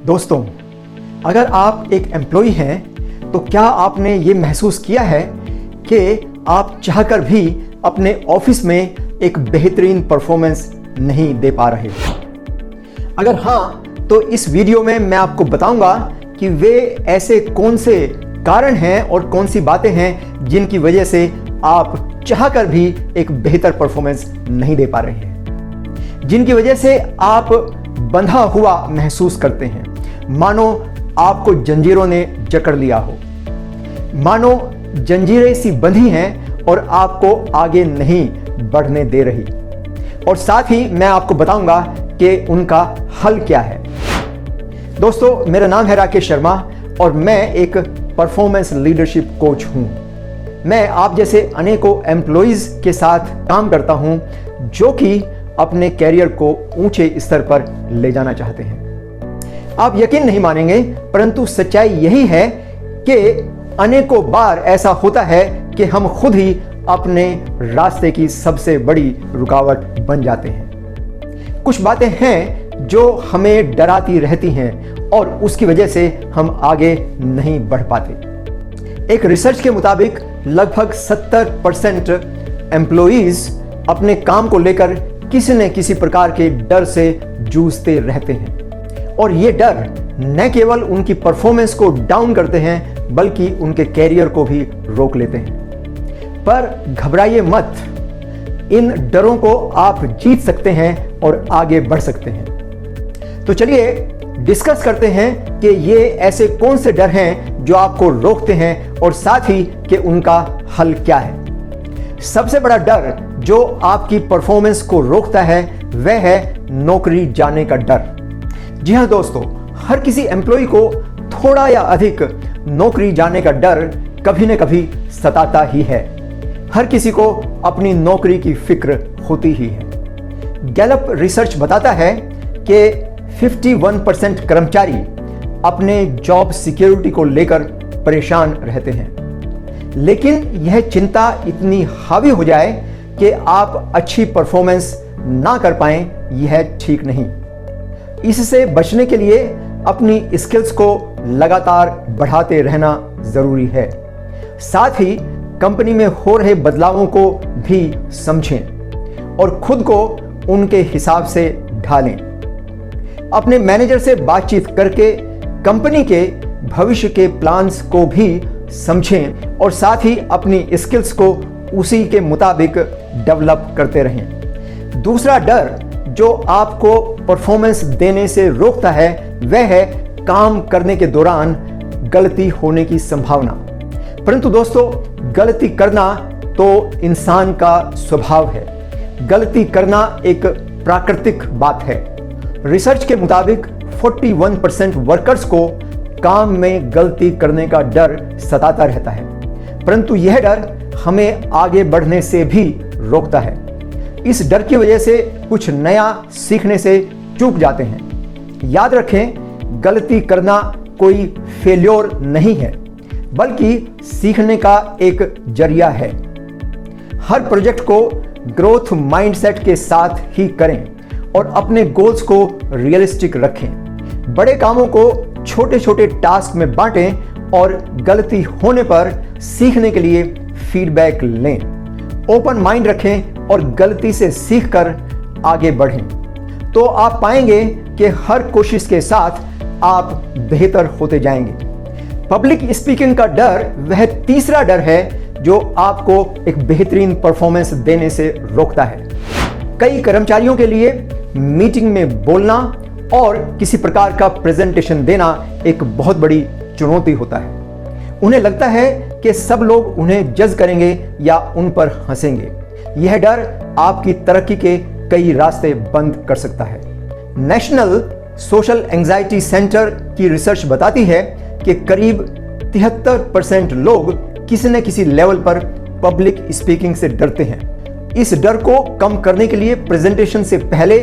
दोस्तों, अगर आप एक एम्प्लॉय हैं तो क्या आपने ये महसूस किया है कि आप चाहकर भी अपने ऑफिस में एक बेहतरीन परफॉर्मेंस नहीं दे पा रहे? अगर हाँ, तो इस वीडियो में मैं आपको बताऊंगा कि वे ऐसे कौन से कारण हैं और कौन सी बातें हैं जिनकी वजह से आप चाहकर भी एक बेहतर परफॉर्मेंस नहीं दे पा रहे हैं, जिनकी वजह से आप बंधा हुआ महसूस करते हैं, मानो आपको जंजीरों ने जकड़ लिया हो, मानो जंजीरें सी बंधी हैं और आपको आगे नहीं बढ़ने दे रही। और साथ ही मैं आपको बताऊंगा कि उनका हल क्या है। दोस्तों, मेरा नाम है राकेश शर्मा और मैं एक परफॉर्मेंस लीडरशिप कोच हूं। मैं आप जैसे अनेकों एम्प्लॉइज के साथ काम करता हूं जो कि अपने कैरियर को ऊंचे स्तर पर ले जाना चाहते हैं। आप यकीन नहीं मानेंगे, परंतु सच्चाई यही है कि अनेकों बार ऐसा होता है कि हम खुद ही अपने रास्ते की सबसे बड़ी रुकावट बन जाते हैं। कुछ बातें हैं जो हमें डराती रहती हैं और उसकी वजह से हम आगे नहीं बढ़ पाते। एक रिसर्च के मुताबिक लगभग 70% एम्प्लॉइज अपने काम को लेकर किसी न किसी प्रकार के डर से जूझते रहते हैं और ये डर न केवल उनकी परफॉर्मेंस को डाउन करते हैं बल्कि उनके कैरियर को भी रोक लेते हैं। पर घबराइए मत, इन डरों को आप जीत सकते हैं और आगे बढ़ सकते हैं। तो चलिए डिस्कस करते हैं कि ये ऐसे कौन से डर हैं जो आपको रोकते हैं और साथ ही कि उनका हल क्या है। सबसे बड़ा डर जो आपकी परफॉर्मेंस को रोकता है वह है नौकरी जाने का डर। जी हां दोस्तों, हर किसी एम्प्लॉय को थोड़ा या अधिक नौकरी जाने का डर कभी न कभी सताता ही है। हर किसी को अपनी नौकरी की फिक्र होती ही है। गैलप रिसर्च बताता है कि 51% कर्मचारी अपने जॉब सिक्योरिटी को लेकर परेशान रहते हैं, लेकिन यह चिंता इतनी हावी हो जाए कि आप अच्छी परफॉर्मेंस ना कर पाएं, यह ठीक नहीं। इससे बचने के लिए अपनी स्किल्स को लगातार बढ़ाते रहना जरूरी है। साथ ही कंपनी में हो रहे बदलावों को भी समझें और खुद को उनके हिसाब से ढालें। अपने मैनेजर से बातचीत करके कंपनी के भविष्य के प्लान्स को भी समझें और साथ ही अपनी स्किल्स को उसी के मुताबिक डेवलप करते रहें। दूसरा डर जो आपको परफॉर्मेंस देने से रोकता है वह है काम करने के दौरान गलती होने की संभावना। परंतु दोस्तों, गलती करना तो इंसान का स्वभाव है। गलती करना एक प्राकृतिक बात है। रिसर्च के मुताबिक 41% वर्कर्स को काम में गलती करने का डर सताता रहता है, परंतु यह डर हमें आगे बढ़ने से भी रोकता है। इस डर की वजह से कुछ नया सीखने से चूक जाते हैं। याद रखें, गलती करना कोई फेल्योर नहीं है बल्कि सीखने का एक जरिया है। हर प्रोजेक्ट को ग्रोथ माइंडसेट के साथ ही करें और अपने गोल्स को रियलिस्टिक रखें। बड़े कामों को छोटे छोटे टास्क में बांटें और गलती होने पर सीखने के लिए फीडबैक लें। ओपन माइंड रखें और गलती से सीखकर आगे बढ़ें तो आप पाएंगे कि हर कोशिश के साथ आप बेहतर होते जाएंगे। पब्लिक स्पीकिंग का डर वह तीसरा डर है जो आपको एक बेहतरीन परफॉर्मेंस देने से रोकता है। कई कर्मचारियों के लिए मीटिंग में बोलना और किसी प्रकार का प्रेजेंटेशन देना एक बहुत बड़ी चुनौती होता है। उन्हें लगता है कि सब लोग उन्हें जज करेंगे या उन पर हंसेंगे। यह डर आपकी तरक्की के कई रास्ते बंद कर सकता है। नेशनल सोशल एंजाइटी सेंटर की रिसर्च बताती है कि करीब 73% लोग किसी न किसी लेवल पर पब्लिक स्पीकिंग से डरते हैं। इस डर को कम करने के लिए प्रेजेंटेशन से पहले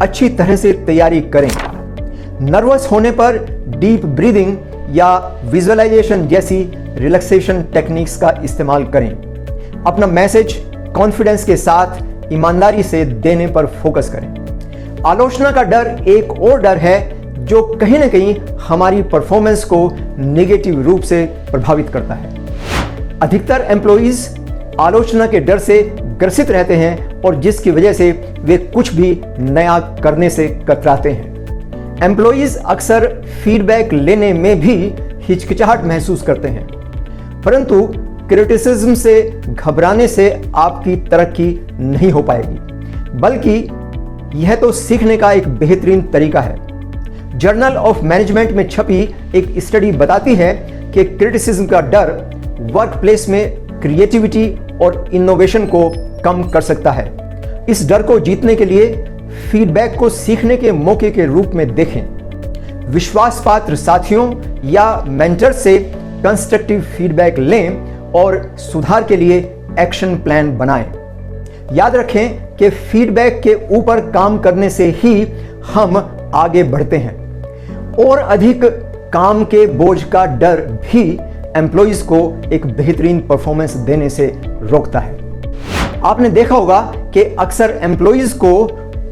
अच्छी तरह से तैयारी करें। नर्वस होने पर डीप ब्रीदिंग या विजुअलाइजेशन जैसी रिलैक्सेशन टेक्निक्स का इस्तेमाल करें। अपना मैसेज कॉन्फिडेंस के साथ ईमानदारी से देने पर फोकस करें। आलोचना का डर एक और डर है जो कहीं ना कहीं हमारी परफॉर्मेंस को नेगेटिव रूप से प्रभावित करता है। अधिकतर एम्प्लॉइज आलोचना के डर से ग्रसित रहते हैं और जिसकी वजह से वे कुछ भी नया करने से कतराते हैं। एम्प्लॉइज अक्सर फीडबैक लेने में भी हिचकिचाहट महसूस करते हैं, परंतु क्रिटिसिज्म से घबराने से आपकी तरक्की नहीं हो पाएगी, बल्कि यह तो सीखने का एक बेहतरीन तरीका है। जर्नल ऑफ मैनेजमेंट में छपी एक स्टडी बताती है कि क्रिटिसिज्म का डर वर्क प्लेस में क्रिएटिविटी और इनोवेशन को कम कर सकता है। इस डर को जीतने के लिए फीडबैक को सीखने के मौके के रूप में देखें। विश्वासपात्र साथियों या मेंटर से कंस्ट्रक्टिव फीडबैक लें और सुधार के लिए एक्शन प्लान बनाएं। याद रखें कि फीडबैक के ऊपर काम करने से ही हम आगे बढ़ते हैं, और अधिक काम के बोझ का डर भी एम्प्लॉइज को एक बेहतरीन परफॉर्मेंस देने से रोकता है। आपने देखा होगा कि अक्सर एम्प्लॉइज को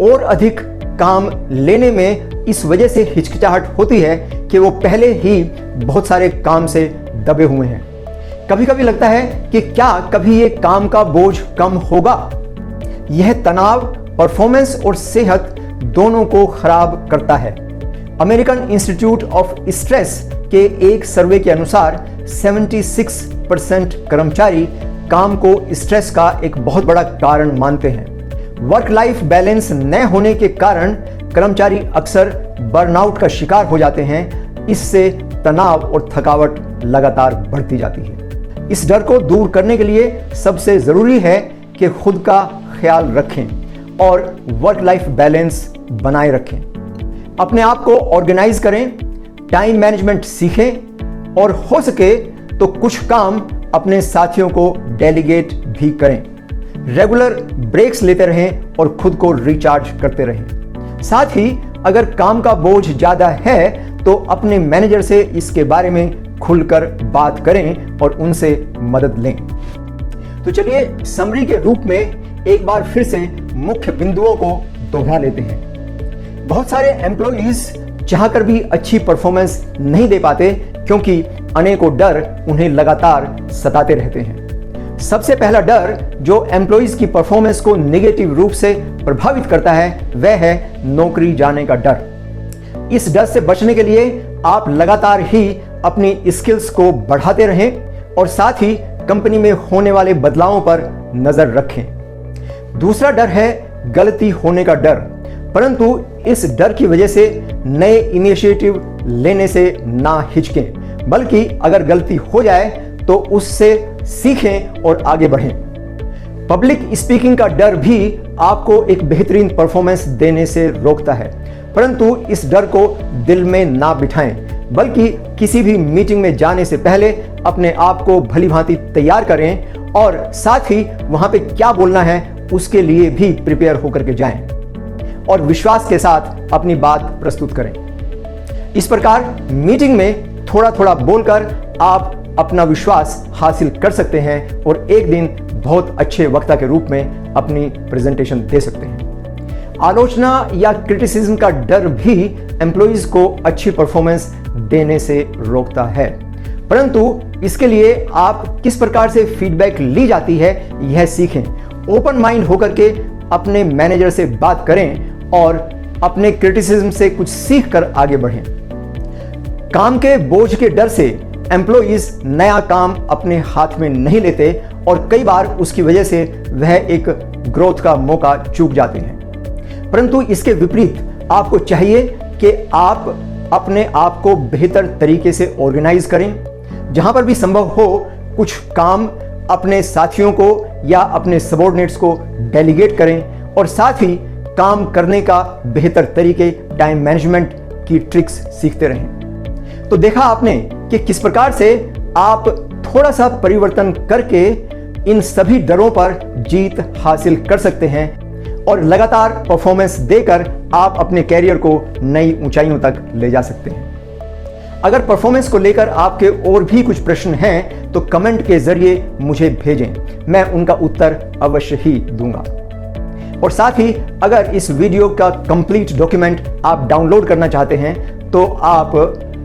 और अधिक काम लेने में इस वजह से हिचकिचाहट होती है कि वो पहले ही बहुत सारे काम से दबे हुए हैं। कभी कभी लगता है कि क्या कभी ये काम का बोझ कम होगा। यह तनाव परफॉर्मेंस और सेहत दोनों को खराब करता है। अमेरिकन इंस्टीट्यूट ऑफ स्ट्रेस के एक सर्वे के अनुसार 76% कर्मचारी काम को स्ट्रेस का एक बहुत बड़ा कारण मानते हैं। वर्क लाइफ बैलेंस न होने के कारण कर्मचारी अक्सर बर्नआउट का शिकार हो जाते हैं। इससे तनाव और थकावट लगातार बढ़ती जाती है। इस डर को दूर करने के लिए सबसे जरूरी है कि खुद का ख्याल रखें और वर्क लाइफ बैलेंस बनाए रखें। अपने आप को ऑर्गेनाइज करें, टाइम मैनेजमेंट सीखें और हो सके तो कुछ काम अपने साथियों को डेलीगेट भी करें। रेगुलर ब्रेक्स लेते रहें और खुद को रिचार्ज करते रहें। साथ ही अगर काम का बोझ ज़्यादा है तो अपने मैनेजर से इसके बारे में खुलकर बात करें और उनसे मदद लें। तो चलिए समरी के रूप में एक बार फिर से मुख्य बिंदुओं को दोहरा लेते हैं। बहुत सारे एम्प्लॉइज चाहकर भी अच्छी परफॉर्मेंस नहीं दे पाते क्योंकि अनेकों डर उन्हें लगातार सताते रहते हैं। सबसे पहला डर जो एम्प्लॉइज की परफॉर्मेंस को नेगेटिव रूप से प्रभावित करता है वह है नौकरी जाने का डर। इस डर से बचने के लिए आप लगातार ही अपनी स्किल्स को बढ़ाते रहें और साथ ही कंपनी में होने वाले बदलावों पर नजर रखें। दूसरा डर है गलती होने का डर, परंतु इस डर की वजह से नए इनिशिएटिव लेने से ना हिचकें, बल्कि अगर गलती हो जाए तो उससे सीखें और आगे बढ़ें। पब्लिक स्पीकिंग का डर भी आपको एक बेहतरीन परफॉर्मेंस देने से रोकता है, परंतु इस डर को दिल में ना बिठाएं, बल्कि किसी भी मीटिंग में जाने से पहले अपने आप को भली भांति तैयार करें और साथ ही वहां पे क्या बोलना है उसके लिए भी प्रिपेयर होकर के जाएं और विश्वास के साथ अपनी बात प्रस्तुत करें। इस प्रकार मीटिंग में थोड़ा थोड़ा बोलकर आप अपना विश्वास हासिल कर सकते हैं और एक दिन बहुत अच्छे वक्ता के रूप में अपनी प्रेजेंटेशन दे सकते हैं। आलोचना या क्रिटिसिज्म का डर भी एम्प्लॉइज को अच्छी परफॉर्मेंस देने से रोकता है, परंतु इसके लिए आप किस प्रकार से फीडबैक ली जाती है यह सीखें। ओपन माइंड होकर के अपने मैनेजर से बात करें और अपने क्रिटिसिज्म से कुछ सीख कर आगे बढ़ें। काम के बोझ के डर से एम्प्लॉइज नया काम अपने हाथ में नहीं लेते और कई बार उसकी वजह से वह एक ग्रोथ का मौका चूक जाते हैं। परंतु इसके विपरीत आपको चाहिए कि आप अपने आप को बेहतर तरीके से ऑर्गेनाइज करें। जहां पर भी संभव हो कुछ काम अपने साथियों को या अपने सबऑर्डिनेट्स को डेलीगेट करें और साथ ही काम करने का बेहतर तरीके टाइम मैनेजमेंट की ट्रिक्स सीखते रहें। तो देखा आपने कि किस प्रकार से आप थोड़ा सा परिवर्तन करके इन सभी डरों पर जीत हासिल कर सकते हैं और लगातार परफॉर्मेंस देकर आप अपने कैरियर को नई ऊंचाइयों तक ले जा सकते हैं। अगर परफॉर्मेंस को लेकर आपके और भी कुछ प्रश्न हैं तो कमेंट के जरिए मुझे भेजें, मैं उनका उत्तर अवश्य ही दूंगा। और साथ ही अगर इस वीडियो का कंप्लीट डॉक्यूमेंट आप डाउनलोड करना चाहते हैं तो आप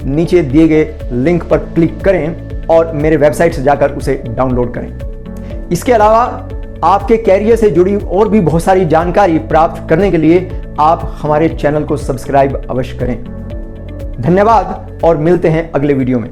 नीचे दिए गए लिंक पर क्लिक करें और मेरे वेबसाइट से जाकर उसे डाउनलोड करें। इसके अलावा आपके कैरियर से जुड़ी और भी बहुत सारी जानकारी प्राप्त करने के लिए आप हमारे चैनल को सब्सक्राइब अवश्य करें। धन्यवाद और मिलते हैं अगले वीडियो में।